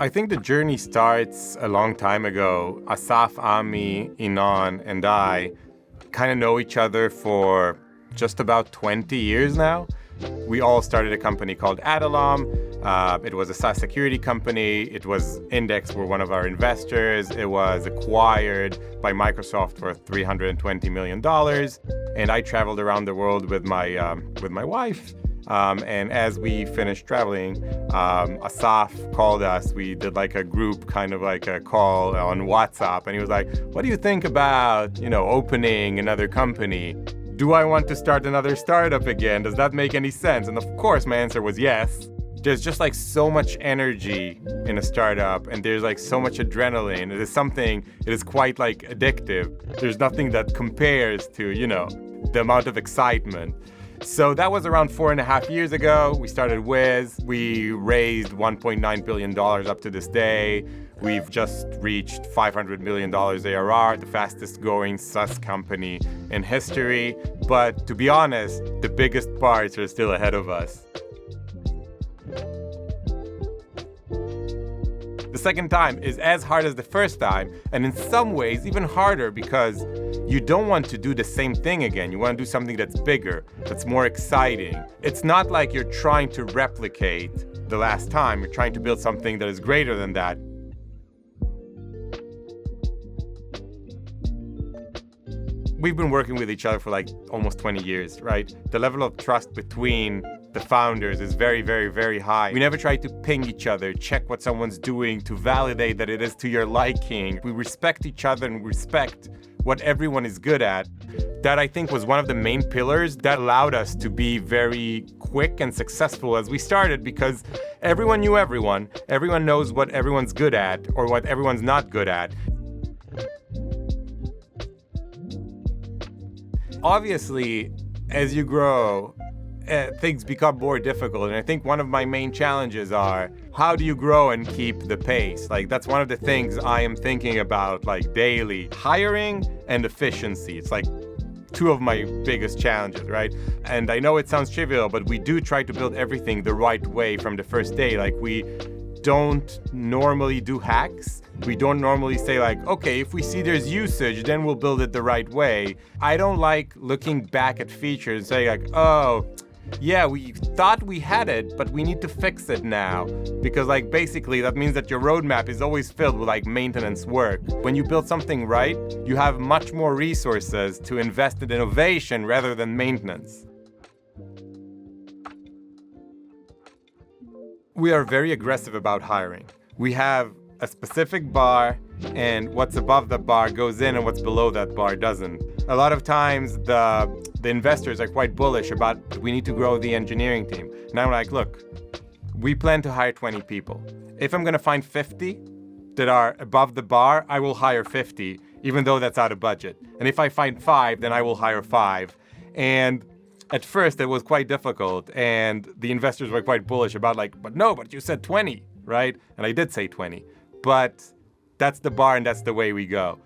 I think the journey starts a long time ago. Asaf, Ami, Inan, and I kind of know each other for just about 20 years now. We all started a company called Adalom. It was a SaaS security company. It was Index were one of our investors. It was acquired by Microsoft for $320 million. And I traveled around the world with my wife. And as we finished traveling, Asaf called us. We did like a group, kind of like a call on WhatsApp. And he was like, what do you think about, opening another company? Do I want to start another startup again? Does that make any sense? And of course, my answer was yes. There's just like so much energy in a startup, and there's like so much adrenaline. It is quite like addictive. There's nothing that compares to, the amount of excitement. So that was around 4.5 years ago. We started Wiz. We raised $1.9 billion up to this day. We've just reached $500 million ARR, the fastest growing SaaS company in history. But to be honest, the biggest parts are still ahead of us. The second time is as hard as the first time, and in some ways even harder, because you don't want to do the same thing again. You want to do something that's bigger, that's more exciting. It's not like you're trying to replicate the last time. You're trying to build something that is greater than that. We've been working with each other for like almost 20 years, right? The level of trust between the founders is very, very, very high. We never try to ping each other, check what someone's doing to validate that it is to your liking. We respect each other and respect what everyone is good at. That, I think, was one of the main pillars that allowed us to be very quick and successful as we started, because everyone knew everyone. Everyone knows what everyone's good at or what everyone's not good at. Obviously, as you grow, things become more difficult. And I think one of my main challenges are, how do you grow and keep the pace? Like, that's one of the things I am thinking about like daily. Hiring and efficiency. It's like two of my biggest challenges, right? And I know it sounds trivial, but we do try to build everything the right way from the first day. Like, we don't normally do hacks. We don't normally say like, okay, if we see there's usage, then we'll build it the right way. I don't like looking back at features and saying like, oh, yeah, we thought we had it, but we need to fix it now. Because like basically that means that your roadmap is always filled with like maintenance work. When you build something right, you have much more resources to invest in innovation rather than maintenance. We are very aggressive about hiring. We have a specific bar, and what's above the bar goes in and what's below that bar doesn't. A lot of times the investors are quite bullish about, we need to grow the engineering team. And I'm like, look, we plan to hire 20 people. If I'm going to find 50 that are above the bar, I will hire 50, even though that's out of budget. And if I find 5, then I will hire 5. And at first it was quite difficult, and the investors were quite bullish about like, but you said 20, right? And I did say 20, but that's the bar and that's the way we go.